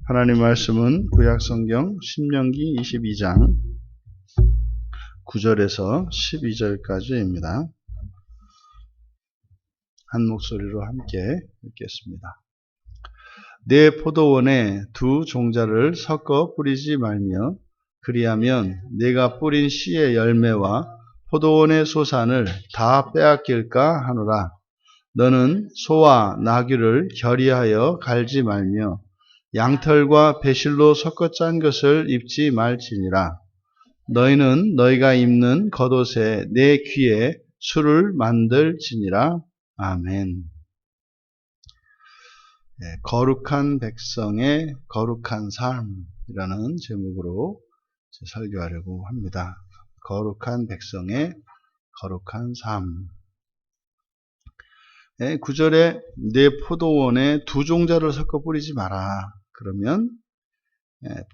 하나님 말씀은 구약성경 신명기 22장 9절에서 12절까지입니다. 한 목소리로 함께 읽겠습니다. 내 포도원에 두 종자를 섞어 뿌리지 말며 그리하면 내가 뿌린 씨의 열매와 포도원의 소산을 다 빼앗길까 하노라. 너는 소와 나귀를 결의하여 갈지 말며 양털과 배실로 섞어 짠 것을 입지 말지니라. 너희는 너희가 입는 겉옷에 내 귀에 술을 만들지니라. 아멘. 거룩한 백성의 거룩한 삶이라는 제목으로 설교하려고 합니다. 거룩한 백성의 거룩한 삶. 9절에 내 포도원에 두 종자를 섞어 뿌리지 마라. 그러면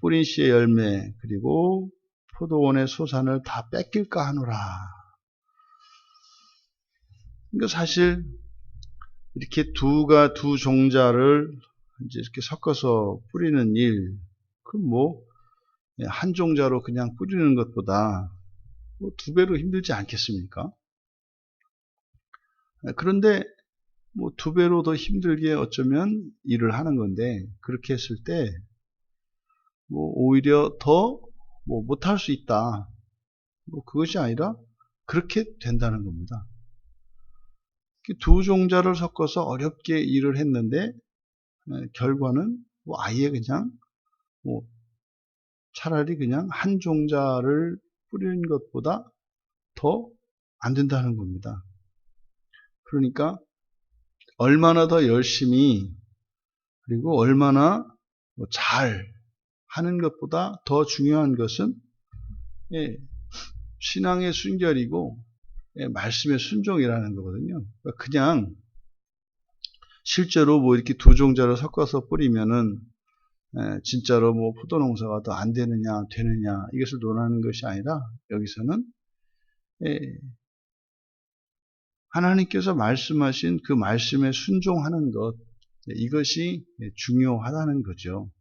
뿌린 씨의 열매 그리고 포도원의 소산을 다 뺏길까 하노라. 그러니까 사실 이렇게 두 종자를 이제 이렇게 섞어서 뿌리는 일, 그 한 종자로 그냥 뿌리는 것보다 두 배로 힘들지 않겠습니까? 그런데 두 배로 더 힘들게 어쩌면 일을 하는 건데, 그렇게 했을 때 오히려 더 못할 수 있다. 그것이 아니라 그렇게 된다는 겁니다. 두 종자를 섞어서 어렵게 일을 했는데 결과는 아예 그냥 차라리 그냥 한 종자를 뿌리는 것보다 더 안 된다는 겁니다. 그러니까 얼마나 더 열심히 그리고 얼마나 잘 하는 것보다 더 중요한 것은 신앙의 순결이고 말씀의 순종이라는 거거든요. 그냥 실제로 이렇게 두 종자를 섞어서 뿌리면은 진짜로 포도 농사가 더 안 되느냐 되느냐 이것을 논하는 것이 아니라 여기서는 하나님께서 말씀하신 그 말씀에 순종하는 것, 이것이 중요하다는 거죠.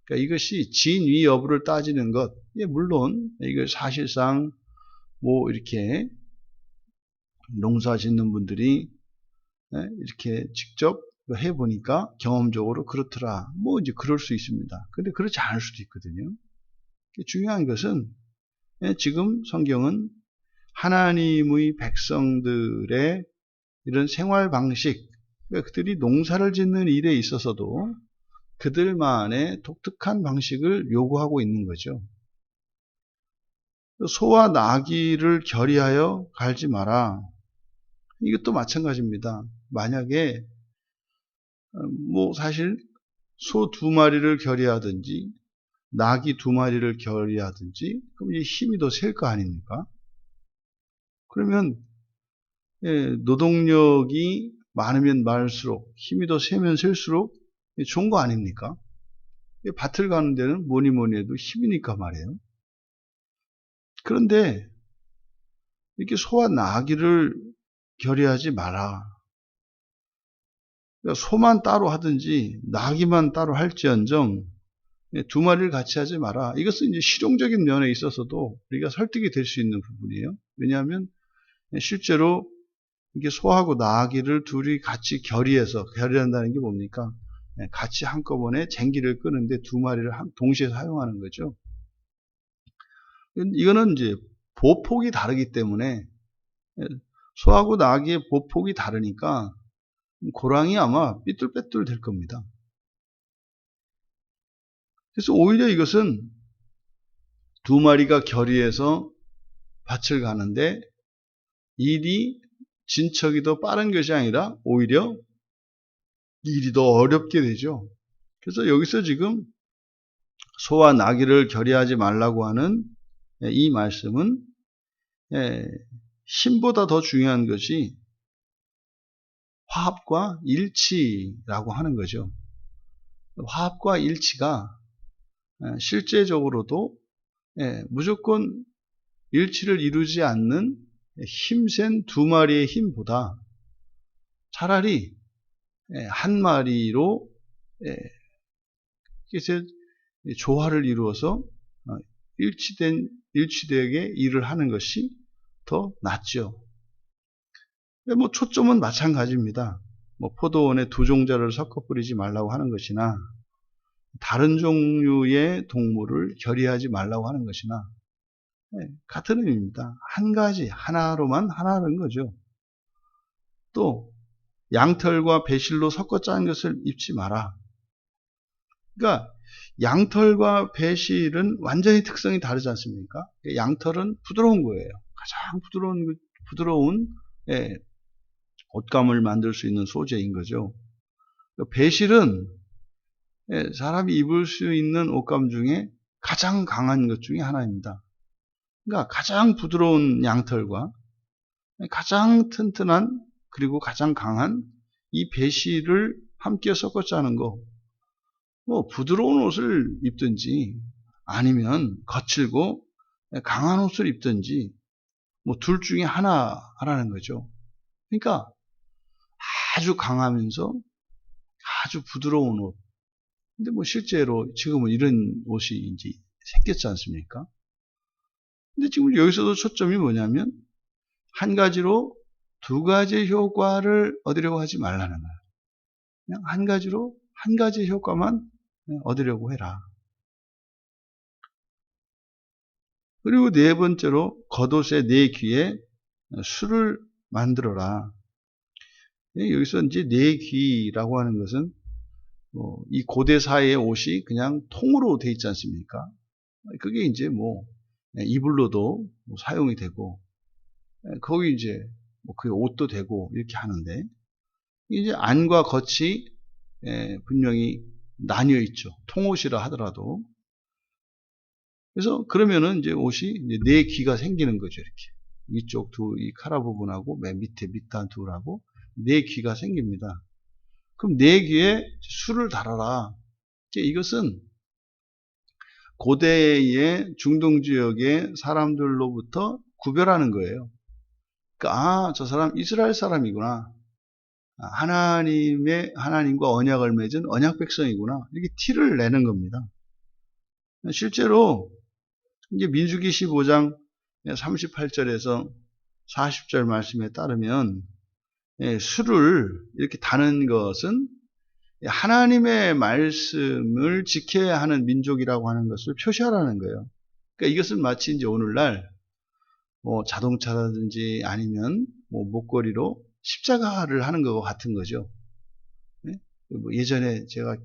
그러니까 이것이 진위 여부를 따지는 것, 물론 이거 사실상 이렇게 농사 짓는 분들이 이렇게 직접 해보니까 경험적으로 그렇더라. 이제 그럴 수 있습니다. 근데 그렇지 않을 수도 있거든요. 중요한 것은 지금 성경은 하나님의 백성들의 이런 생활 방식, 그들이 농사를 짓는 일에 있어서도 그들만의 독특한 방식을 요구하고 있는 거죠. 소와 나귀를 결의하여 갈지 마라. 이것도 마찬가지입니다. 만약에 사실 소 2마리를 결의하든지 나귀 2마리를 결의하든지 그럼 이 힘이 더 셀 거 아닙니까? 그러면 노동력이 많으면 많을수록 힘이 더 세면 셀수록 좋은 거 아닙니까? 밭을 가는 데는 뭐니 해도 힘이니까 말이에요. 그런데 이렇게 소와 나귀를 결의하지 마라. 그러니까 소만 따로 하든지 나귀만 따로 할지언정 2마리를 같이 하지 마라. 이것은 이제 실용적인 면에 있어서도 우리가 설득이 될 수 있는 부분이에요. 왜냐하면 실제로 이게 소하고 나귀를 둘이 같이 결의한다는 게 뭡니까? 같이 한꺼번에 쟁기를 끄는데 2마리를 동시에 사용하는 거죠. 이거는 이제 보폭이 다르기 때문에 소하고 나귀의 보폭이 다르니까 고랑이 아마 삐뚤빼뚤 될 겁니다. 그래서 오히려 이것은 2마리가 결의해서 밭을 가는데 일이 진척이 더 빠른 것이 아니라 오히려 일이 더 어렵게 되죠. 그래서 여기서 지금 소와 나귀를 결의하지 말라고 하는 이 말씀은 힘보다 더 중요한 것이 화합과 일치라고 하는 거죠. 화합과 일치가 실제적으로도 무조건 일치를 이루지 않는 힘센 2마리의 힘보다 차라리 한 마리로 그래서 조화를 이루어서 일치되게 일을 하는 것이 더 낫죠. 뭐 초점은 마찬가지입니다. 뭐 포도원에 두 종자를 섞어 뿌리지 말라고 하는 것이나 다른 종류의 동물을 결의하지 말라고 하는 것이나 같은 의미입니다. 한 가지 하나로만 하나는 거죠. 또 양털과 배실로 섞어 짠 것을 입지 마라. 그러니까 양털과 배실은 완전히 특성이 다르지 않습니까? 양털은 부드러운 거예요. 가장 부드러운 옷감을 만들 수 있는 소재인 거죠. 배실은 사람이 입을 수 있는 옷감 중에 가장 강한 것 중에 하나입니다. 그러니까 가장 부드러운 양털과 가장 튼튼한 그리고 가장 강한 이 배실을 함께 섞어 짜는 거, 뭐 부드러운 옷을 입든지 아니면 거칠고 강한 옷을 입든지 뭐 둘 중에 하나라는 거죠. 그러니까 아주 강하면서 아주 부드러운 옷. 근데 뭐 실제로 지금은 이런 옷이 이제 생겼지 않습니까? 근데 지금 여기서도 초점이 뭐냐면 한 가지로 두 가지 효과를 얻으려고 하지 말라는 거예요. 그냥 한 가지로 한 가지 효과만 얻으려고 해라. 그리고 네 번째로 겉옷의 네 귀에 술을 만들어라. 여기서 이제 네 귀라고 하는 것은 이 고대 사회의 옷이 그냥 통으로 돼 있지 않습니까? 그게 이제 뭐 이불로도 사용이 되고 거기 이제 뭐 그 옷도 되고 이렇게 하는데 이제 안과 겉이 분명히 나뉘어 있죠. 통옷이라 하더라도. 그래서 그러면은 이제 옷이 이제 네 귀가 생기는 거죠. 이렇게 위쪽 이 카라 부분하고 맨 밑에 밑단 둘하고 네 귀가 생깁니다. 그럼 네 귀에 술을 달아라. 이것은 고대의 중동 지역의 사람들로부터 구별하는 거예요. 그러니까 저 사람 이스라엘 사람이구나. 하나님과 언약을 맺은 언약 백성이구나. 이렇게 티를 내는 겁니다. 실제로 이제 민수기 15장 38절에서 40절 말씀에 따르면 술을 이렇게 다는 것은 하나님의 말씀을 지켜야 하는 민족이라고 하는 것을 표시하라는 거예요. 그러니까 이것은 마치 이제 오늘날 뭐 자동차라든지 아니면 뭐 목걸이로 십자가를 하는 것과 같은 거죠. 뭐 예전에 제가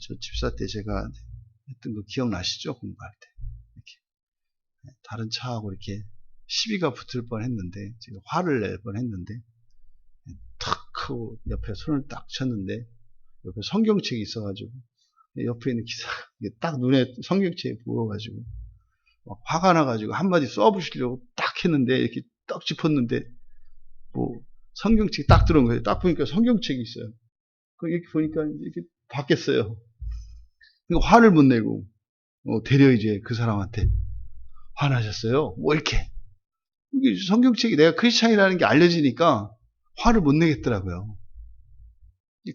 저 집사 때 제가 했던 거 기억나시죠? 공부할 때 이렇게 다른 차하고 이렇게 시비가 붙을 뻔했는데 제가 화를 낼 뻔했는데 탁 하고 옆에 손을 딱 쳤는데 옆에 성경책이 있어가지고 옆에 있는 기사가 딱 눈에 성경책이 보여가지고 막 화가 나가지고 한마디 써보시려고 딱 했는데 이렇게 딱 짚었는데 뭐 성경책이 딱 들어온 거예요. 딱 보니까 성경책이 있어요. 이렇게 보니까 이렇게 바뀌었어요. 그러니까 화를 못 내고 되려 이제 그 사람한테 화나셨어요. 뭐 이렇게 성경책이 내가 크리스찬이라는 게 알려지니까 화를 못 내겠더라고요.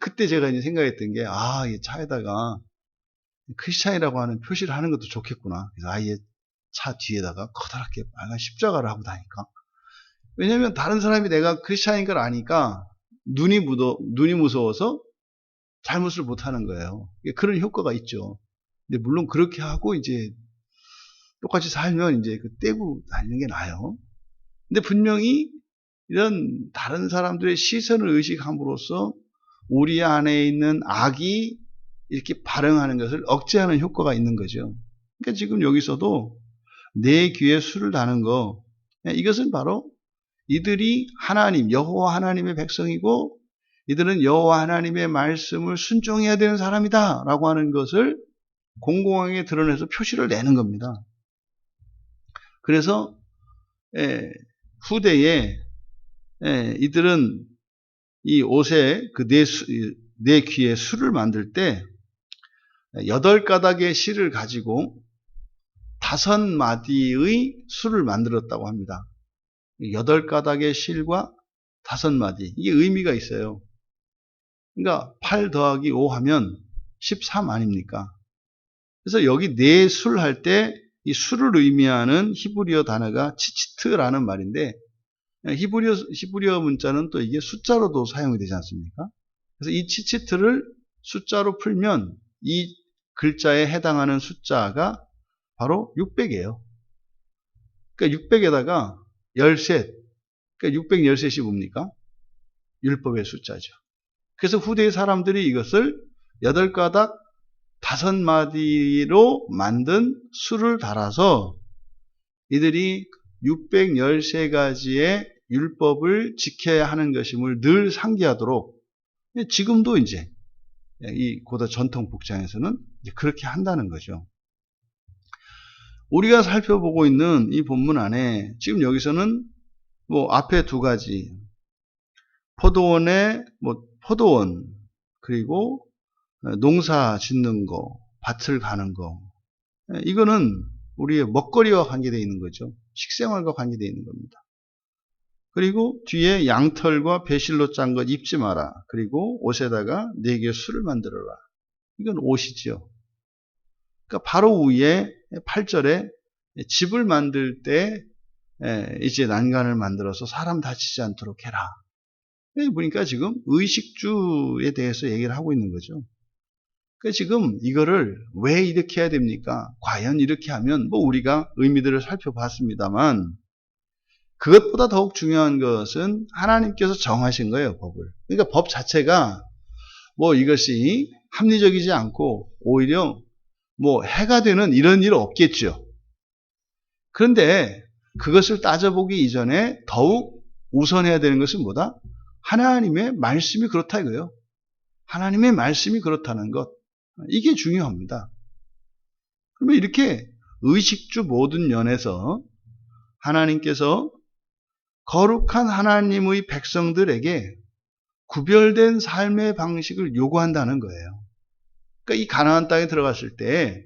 그때 제가 이제 생각했던 게 이 차에다가 크리스찬이라고 하는 표시를 하는 것도 좋겠구나. 그래서 아예 차 뒤에다가 커다랗게 빨간 십자가를 하고 다니까. 왜냐면 다른 사람이 내가 크리스찬인 걸 아니까 눈이 무서워서 잘못을 못 하는 거예요. 그런 효과가 있죠. 근데 물론 그렇게 하고 이제 똑같이 살면 이제 떼고 다니는 게 나아요. 근데 분명히 이런 다른 사람들의 시선을 의식함으로써 우리 안에 있는 악이 이렇게 발흥하는 것을 억제하는 효과가 있는 거죠. 그러니까 지금 여기서도 내 귀에 술을 다는 거, 이것은 바로 이들이 여호와 하나님의 백성이고 이들은 여호와 하나님의 말씀을 순종해야 되는 사람이다 라고 하는 것을 공공하게 드러내서 표시를 내는 겁니다. 그래서 후대에 이들은 이 옷에 네 귀에 술을 만들 때 8가닥의 실을 가지고 5마디의 술을 만들었다고 합니다. 8가닥의 실과 5마디. 이게 의미가 있어요. 그러니까 8 더하기 5 하면 13 아닙니까? 그래서 여기 내 술 할 때 이 술을 의미하는 히브리어 단어가 치치트라는 말인데, 히브리어 문자는 또 이게 숫자로도 사용이 되지 않습니까? 그래서 이 치치트를 숫자로 풀면 이 글자에 해당하는 숫자가 바로 600이에요. 그러니까 600에다가 13, 그러니까 613이 뭡니까? 율법의 숫자죠. 그래서 후대의 사람들이 이것을 8가닥 5마디로 만든 수를 달아서 이들이 613가지의 율법을 지켜야 하는 것임을 늘 상기하도록, 지금도 이제 이 고대 전통 복장에서는 이제 그렇게 한다는 거죠. 우리가 살펴보고 있는 이 본문 안에 지금 여기서는 뭐 앞에 2가지 포도원에 포도원, 그리고 농사 짓는 거, 밭을 가는 거, 이거는 우리의 먹거리와 관계되어 있는 거죠. 식생활과 관계되어 있는 겁니다. 그리고 뒤에 양털과 배실로 짠 것 입지 마라. 그리고 옷에다가 4개 술을 만들어라. 이건 옷이죠. 그러니까 바로 위에 8절에 집을 만들 때 이제 난간을 만들어서 사람 다치지 않도록 해라. 여기 보니까 지금 의식주에 대해서 얘기를 하고 있는 거죠. 그러니까 지금 이거를 왜 이렇게 해야 됩니까? 과연 이렇게 하면 우리가 의미들을 살펴봤습니다만, 그것보다 더욱 중요한 것은 하나님께서 정하신 거예요, 법을. 그러니까 법 자체가 이것이 합리적이지 않고 오히려 해가 되는 이런 일 없겠죠. 그런데 그것을 따져보기 이전에 더욱 우선해야 되는 것은 뭐다? 하나님의 말씀이 그렇다 이거예요. 하나님의 말씀이 그렇다는 것. 이게 중요합니다. 그러면 이렇게 의식주 모든 면에서 하나님께서 거룩한 하나님의 백성들에게 구별된 삶의 방식을 요구한다는 거예요. 그러니까 이 가나안 땅에 들어갔을 때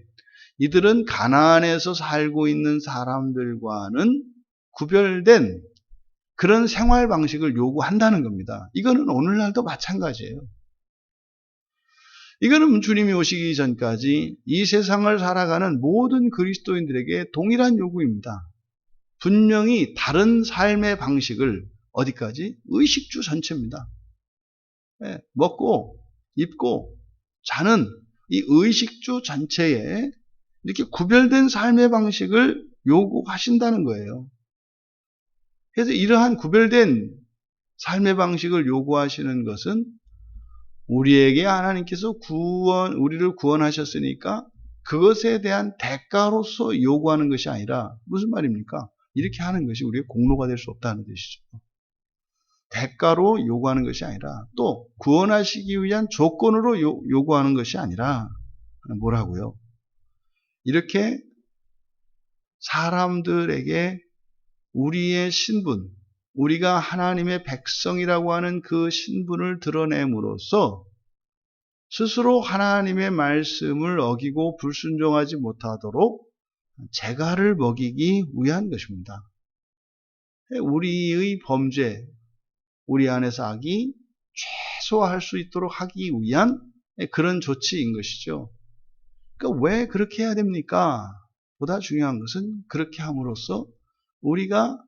이들은 가나안에서 살고 있는 사람들과는 구별된 그런 생활 방식을 요구한다는 겁니다. 이거는 오늘날도 마찬가지예요. 이거는 주님이 오시기 전까지 이 세상을 살아가는 모든 그리스도인들에게 동일한 요구입니다. 분명히 다른 삶의 방식을 어디까지? 의식주 전체입니다. 먹고 입고 자는 이 의식주 전체에 이렇게 구별된 삶의 방식을 요구하신다는 거예요. 그래서 이러한 구별된 삶의 방식을 요구하시는 것은 우리에게 하나님께서 우리를 구원하셨으니까 그것에 대한 대가로서 요구하는 것이 아니라, 무슨 말입니까? 이렇게 하는 것이 우리의 공로가 될 수 없다는 뜻이죠. 대가로 요구하는 것이 아니라, 또 구원하시기 위한 조건으로 요구하는 것이 아니라, 뭐라고요? 이렇게 사람들에게 우리의 신분, 우리가 하나님의 백성이라고 하는 그 신분을 드러냄으로써 스스로 하나님의 말씀을 어기고 불순종하지 못하도록 재갈을 먹이기 위한 것입니다. 우리의 범죄, 우리 안에서 악이 최소화할 수 있도록 하기 위한 그런 조치인 것이죠. 그러니까 왜 그렇게 해야 됩니까? 보다 중요한 것은 그렇게 함으로써 우리가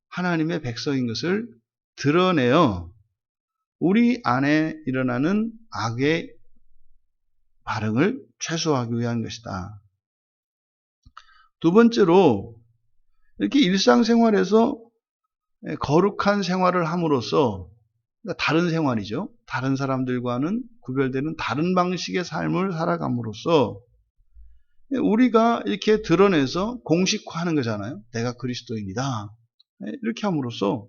하나님의 백성인 것을 드러내어 우리 안에 일어나는 악의 반응을 최소화하기 위한 것이다. 두 번째로, 이렇게 일상생활에서 거룩한 생활을 함으로써, 그러니까 다른 생활이죠. 다른 사람들과는 구별되는 다른 방식의 삶을 살아감으로써 우리가 이렇게 드러내서 공식화하는 거잖아요. 내가 그리스도인이다. 이렇게 함으로써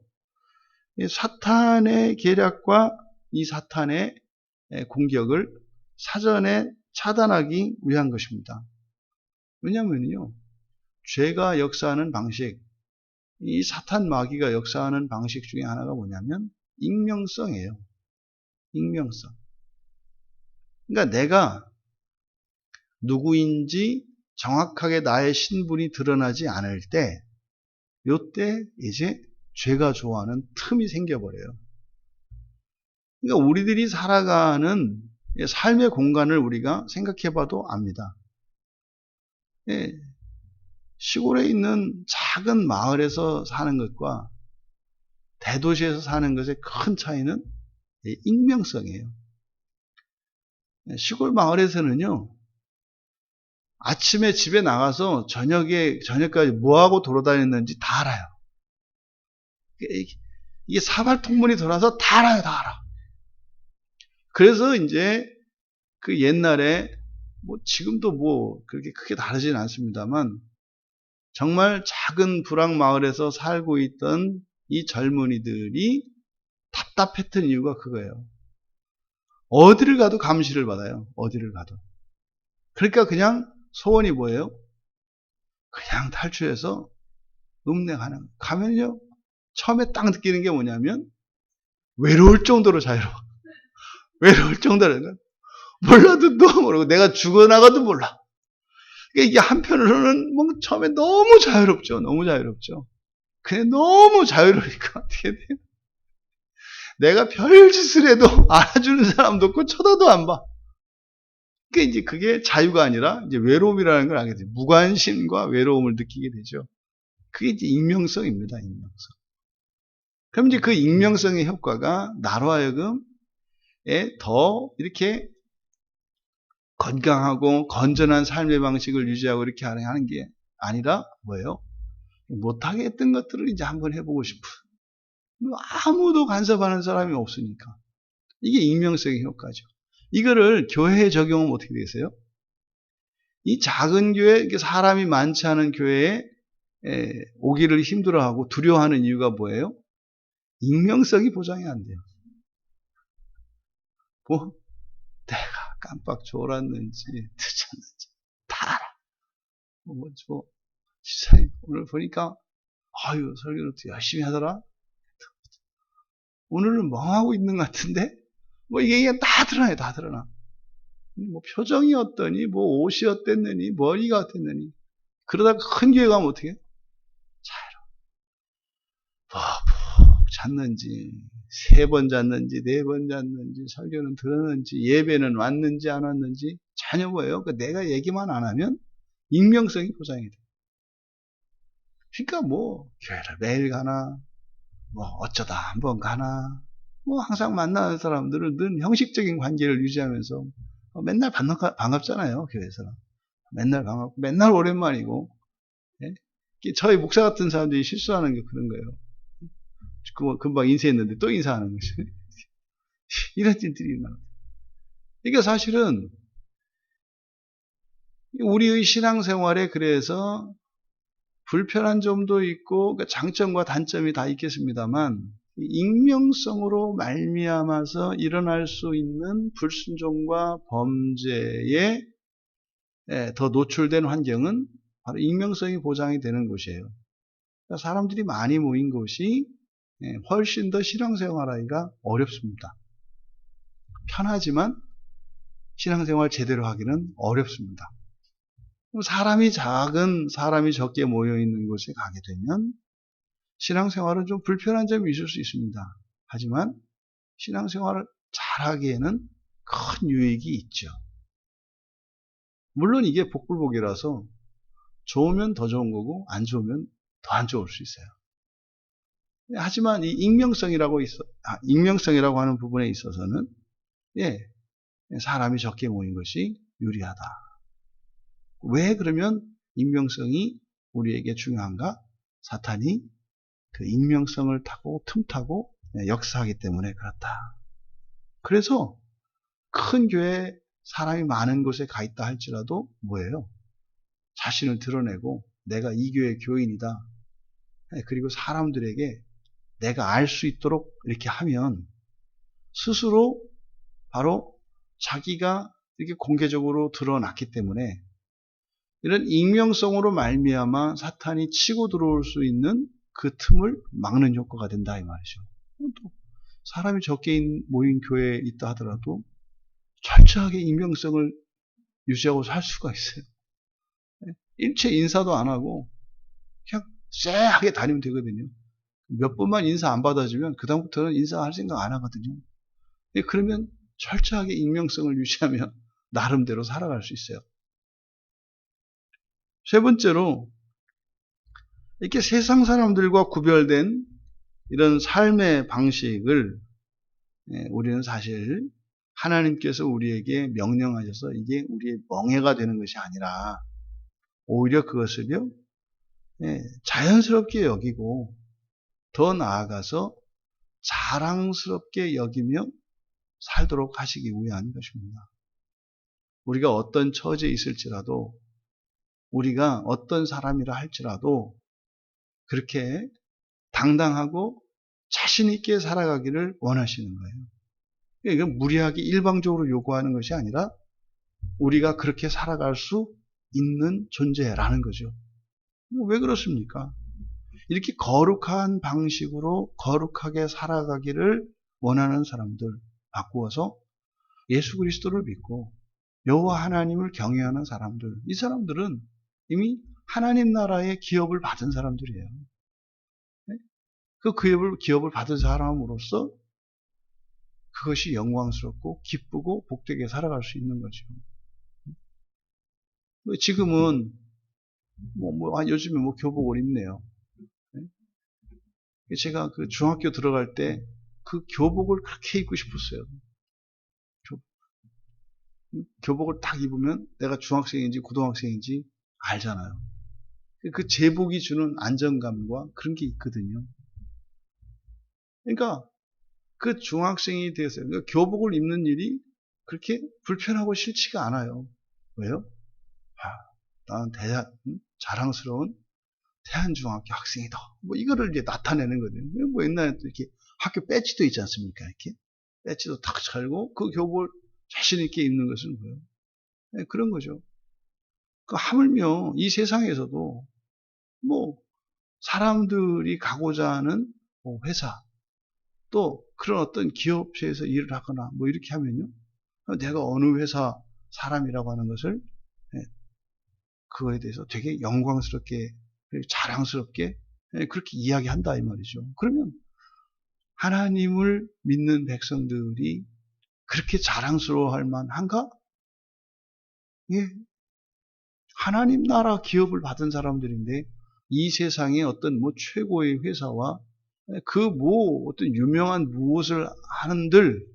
사탄의 계략과 이 사탄의 공격을 사전에 차단하기 위한 것입니다. 왜냐하면요, 죄가 역사하는 방식, 이 사탄 마귀가 역사하는 방식 중에 하나가 뭐냐면 익명성이에요. 익명성. 그러니까 내가 누구인지 정확하게 나의 신분이 드러나지 않을 때, 요때 이제 죄가 좋아하는 틈이 생겨버려요. 그러니까 우리들이 살아가는 삶의 공간을 우리가 생각해봐도 압니다. 예, 시골에 있는 작은 마을에서 사는 것과 대도시에서 사는 것의 큰 차이는 익명성이에요. 시골 마을에서는요, 아침에 집에 나가서 저녁까지 뭐하고 돌아다녔는지 다 알아요. 이게 사발통문이 돌아서 다 알아요, 다 알아. 그래서 이제 그 옛날에 지금도 그렇게 크게 다르진 않습니다만 정말 작은 부락 마을에서 살고 있던 이 젊은이들이 답답했던 이유가 그거예요. 어디를 가도 감시를 받아요. 어디를 가도. 그러니까 그냥 소원이 뭐예요? 그냥 탈출해서 읍내가는 거예요. 가면요, 처음에 딱 느끼는 게 뭐냐면 외로울 정도로 자유로워. 외로울 정도로. 몰라도 또 모르고 내가 죽어나가도 몰라. 이게 한편으로는 처음에 너무 자유롭죠. 너무 자유롭죠. 그냥 너무 자유로우니까 어떻게 돼요? 내가 별짓을 해도 알아주는 사람도 없고 쳐다도 안 봐. 그러니까 이제 그게 자유가 아니라 이제 외로움이라는 걸 알게 돼요. 무관심과 외로움을 느끼게 되죠. 그게 이제 익명성입니다. 익명성. 그럼 이제 그 익명성의 효과가 나로 하여금 더 이렇게 건강하고 건전한 삶의 방식을 유지하고 이렇게 하는 게 아니라 뭐예요? 못하게 했던 것들을 이제 한번 해보고 싶은. 아무도 간섭하는 사람이 없으니까. 이게 익명성의 효과죠. 이거를 교회에 적용하면 어떻게 되세요? 이 작은 교회, 사람이 많지 않은 교회에 오기를 힘들어하고 두려워하는 이유가 뭐예요? 익명성이 보장이 안 돼요. 내가 깜빡 졸았는지 늦었는지 다 알아. 지사님 오늘 보니까 설교는 또 열심히 하더라. 오늘은 멍하고 있는 것 같은데 이게 다 드러나요. 다 드러나. 표정이 어떠니 옷이 어땠느니 머리가 어땠느니. 그러다가 큰 교회 가면 어떻게 해요? 푹 잤는지 3번 잤는지 4번 잤는지 설교는 들었는지 예배는 왔는지 안 왔는지 전혀 뭐예요? 내가 얘기만 안 하면 익명성이 보장이 돼요. 그러니까 교회를 매일 가나 어쩌다 한번 가나 항상 만나는 사람들은 늘 형식적인 관계를 유지하면서 맨날 반갑잖아요. 교회에서는 맨날 반갑고 맨날 오랜만이고. 예? 저희 목사 같은 사람들이 실수하는 게 그런 거예요. 금방 인사했는데 또 인사하는 거죠. 이런 일들이 일어나요. 이게 사실은 우리의 신앙생활에 그래서 불편한 점도 있고 장점과 단점이 다 있겠습니다만 익명성으로 말미암아서 일어날 수 있는 불순종과 범죄에 더 노출된 환경은 바로 익명성이 보장이 되는 곳이에요. 그러니까 사람들이 많이 모인 곳이 훨씬 더 신앙생활하기가 어렵습니다. 편하지만 신앙생활 제대로 하기는 어렵습니다. 사람이 적게 모여있는 곳에 가게 되면 신앙생활은 좀 불편한 점이 있을 수 있습니다. 하지만 신앙생활을 잘하기에는 큰 유익이 있죠. 물론 이게 복불복이라서 좋으면 더 좋은 거고 안 좋으면 더 안 좋을 수 있어요. 하지만 이 익명성이라고 하는 부분에 있어서는 사람이 적게 모인 것이 유리하다. 왜 그러면 익명성이 우리에게 중요한가? 사탄이 그 익명성을 타고 틈타고 역사하기 때문에 그렇다. 그래서 큰 교회 사람이 많은 곳에 가 있다 할지라도 뭐예요? 자신을 드러내고 내가 이 교회 교인이다. 그리고 사람들에게 내가 알 수 있도록 이렇게 하면 스스로 바로 자기가 이렇게 공개적으로 드러났기 때문에 이런 익명성으로 말미암아 사탄이 치고 들어올 수 있는 그 틈을 막는 효과가 된다 이 말이죠. 또 사람이 적게 모인 교회에 있다 하더라도 철저하게 익명성을 유지하고 살 수가 있어요. 일체 인사도 안 하고 그냥 쎄하게 다니면 되거든요. 몇 번만 인사 안 받아주면 그다음부터는 인사할 생각 안 하거든요. 그러면 철저하게 익명성을 유지하며 나름대로 살아갈 수 있어요. 세 번째로, 이렇게 세상 사람들과 구별된 이런 삶의 방식을 우리는 사실 하나님께서 우리에게 명령하셔서 이게 우리의 멍해가 되는 것이 아니라 오히려 그것을요, 자연스럽게 여기고 더 나아가서 자랑스럽게 여기며 살도록 하시기 위한 것입니다. 우리가 어떤 처지에 있을지라도, 우리가 어떤 사람이라 할지라도 그렇게 당당하고 자신 있게 살아가기를 원하시는 거예요. 이건 무리하게 일방적으로 요구하는 것이 아니라 우리가 그렇게 살아갈 수 있는 존재라는 거죠. 왜 그렇습니까? 이렇게 거룩한 방식으로 거룩하게 살아가기를 원하는 사람들 바꾸어서 예수 그리스도를 믿고 여호와 하나님을 경외하는 사람들, 이 사람들은 이미 하나님 나라의 기업을 받은 사람들이에요. 그 기업을 받은 사람으로서 그것이 영광스럽고 기쁘고 복되게 살아갈 수 있는 거죠. 지금은 요즘에 교복을 입네요. 제가 그 중학교 들어갈 때 그 교복을 그렇게 입고 싶었어요. 교복을 딱 입으면 내가 중학생인지 고등학생인지 알잖아요. 그 제복이 주는 안정감과 그런 게 있거든요. 그러니까 그 중학생이 되어서 그러니까 교복을 입는 일이 그렇게 불편하고 싫지가 않아요. 왜요? 나는 자랑스러운 대한중학교 학생이다. 이거를 이제 나타내는 거거든요. 옛날에 또 이렇게 학교 배지도 있지 않습니까? 이렇게 배지도 탁 차고 그 교복을 자신 있게 입는 것은 뭐예요? 그런 거죠. 하물며 이 세상에서도 사람들이 가고자 하는 회사, 또 그런 어떤 기업체에서 일을 하거나 이렇게 하면요, 내가 어느 회사 사람이라고 하는 것을 그거에 대해서 되게 영광스럽게 자랑스럽게 그렇게 이야기한다 이 말이죠. 그러면 하나님을 믿는 백성들이 그렇게 자랑스러워할 만한가? 예, 하나님 나라 기업을 받은 사람들인데 이 세상의 어떤 최고의 회사와 어떤 유명한 무엇을 하는들,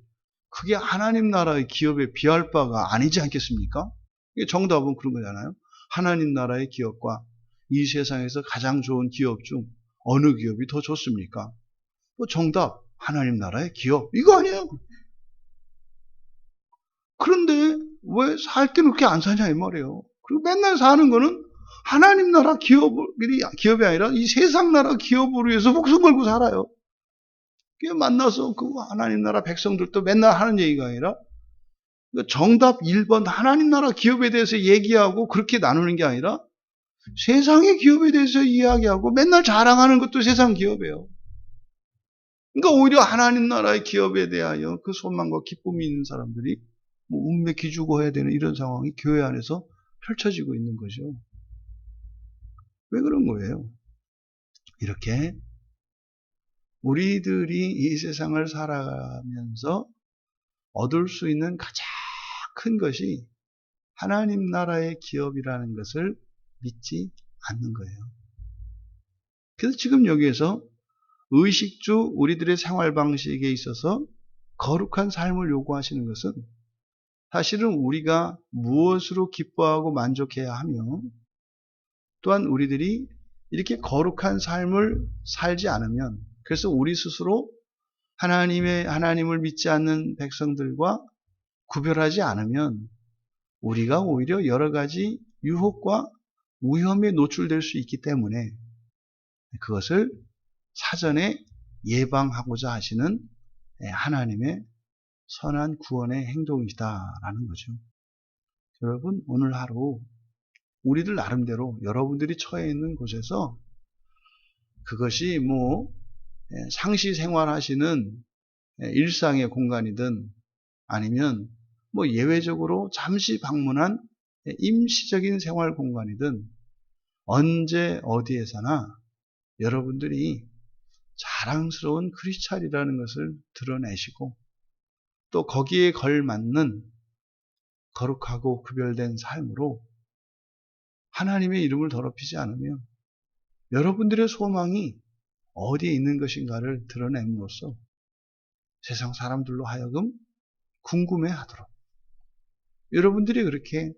그게 하나님 나라의 기업에 비할 바가 아니지 않겠습니까? 이게 정답은 그런 거잖아요. 하나님 나라의 기업과 이 세상에서 가장 좋은 기업 중 어느 기업이 더 좋습니까? 정답, 하나님 나라의 기업. 이거 아니에요. 그런데 왜 살 때는 그렇게 안 사냐 이 말이에요. 그리고 맨날 사는 거는 하나님 나라 기업이 아니라 이 세상 나라 기업으로 해서 목숨 걸고 살아요. 만나서 그 하나님 나라 백성들도 맨날 하는 얘기가 아니라 정답 1번 하나님 나라 기업에 대해서 얘기하고 그렇게 나누는 게 아니라 세상의 기업에 대해서 이야기하고 맨날 자랑하는 것도 세상 기업이에요. 그러니까 오히려 하나님 나라의 기업에 대하여 그 소망과 기쁨이 있는 사람들이 운매 기주고 해야 되는 이런 상황이 교회 안에서 펼쳐지고 있는 거죠. 왜 그런 거예요? 이렇게 우리들이 이 세상을 살아가면서 얻을 수 있는 가장 큰 것이 하나님 나라의 기업이라는 것을 믿지 않는 거예요. 그래서 지금 여기에서 의식주 우리들의 생활 방식에 있어서 거룩한 삶을 요구하시는 것은 사실은 우리가 무엇으로 기뻐하고 만족해야 하며, 또한 우리들이 이렇게 거룩한 삶을 살지 않으면, 그래서 우리 스스로 하나님을 믿지 않는 백성들과 구별하지 않으면 우리가 오히려 여러 가지 유혹과 위험에 노출될 수 있기 때문에 그것을 사전에 예방하고자 하시는 하나님의 선한 구원의 행동이다라는 거죠. 여러분, 오늘 하루 우리들 나름대로 여러분들이 처해 있는 곳에서 그것이 상시 생활하시는 일상의 공간이든 아니면 예외적으로 잠시 방문한 임시적인 생활 공간이든 언제 어디에서나 여러분들이 자랑스러운 크리스찬이라는 것을 드러내시고, 또 거기에 걸맞는 거룩하고 구별된 삶으로 하나님의 이름을 더럽히지 않으며 여러분들의 소망이 어디에 있는 것인가를 드러냄으로써 세상 사람들로 하여금 궁금해하도록 여러분들이 그렇게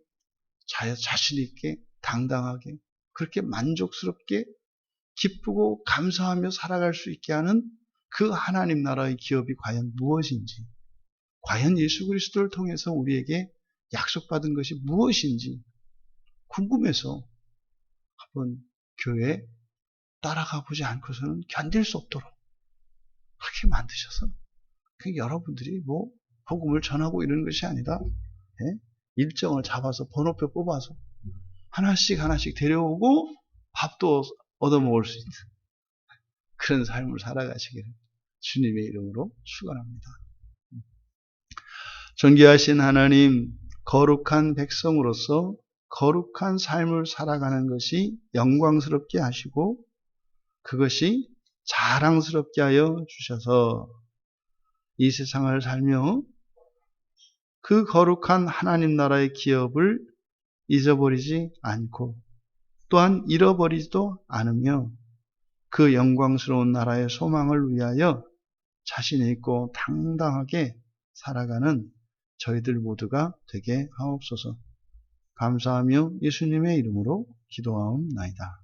자신 있게 당당하게 그렇게 만족스럽게 기쁘고 감사하며 살아갈 수 있게 하는 그 하나님 나라의 기업이 과연 무엇인지, 과연 예수 그리스도를 통해서 우리에게 약속받은 것이 무엇인지 궁금해서 한번 교회에 따라가 보지 않고서는 견딜 수 없도록 그렇게 만드셔서 여러분들이 뭐 복음을 전하고 이러는 것이 아니라 일정을 잡아서 번호표 뽑아서 하나씩 데려오고 밥도 얻어먹을 수 있는 그런 삶을 살아가시기를 주님의 이름으로 축원합니다. 존귀하신 하나님, 거룩한 백성으로서 거룩한 삶을 살아가는 것이 영광스럽게 하시고 그것이 자랑스럽게 하여 주셔서 이 세상을 살며 그 거룩한 하나님 나라의 기업을 잊어버리지 않고 또한 잃어버리지도 않으며 그 영광스러운 나라의 소망을 위하여 자신 있고 당당하게 살아가는 저희들 모두가 되게 하옵소서. 감사하며 예수님의 이름으로 기도하옵나이다.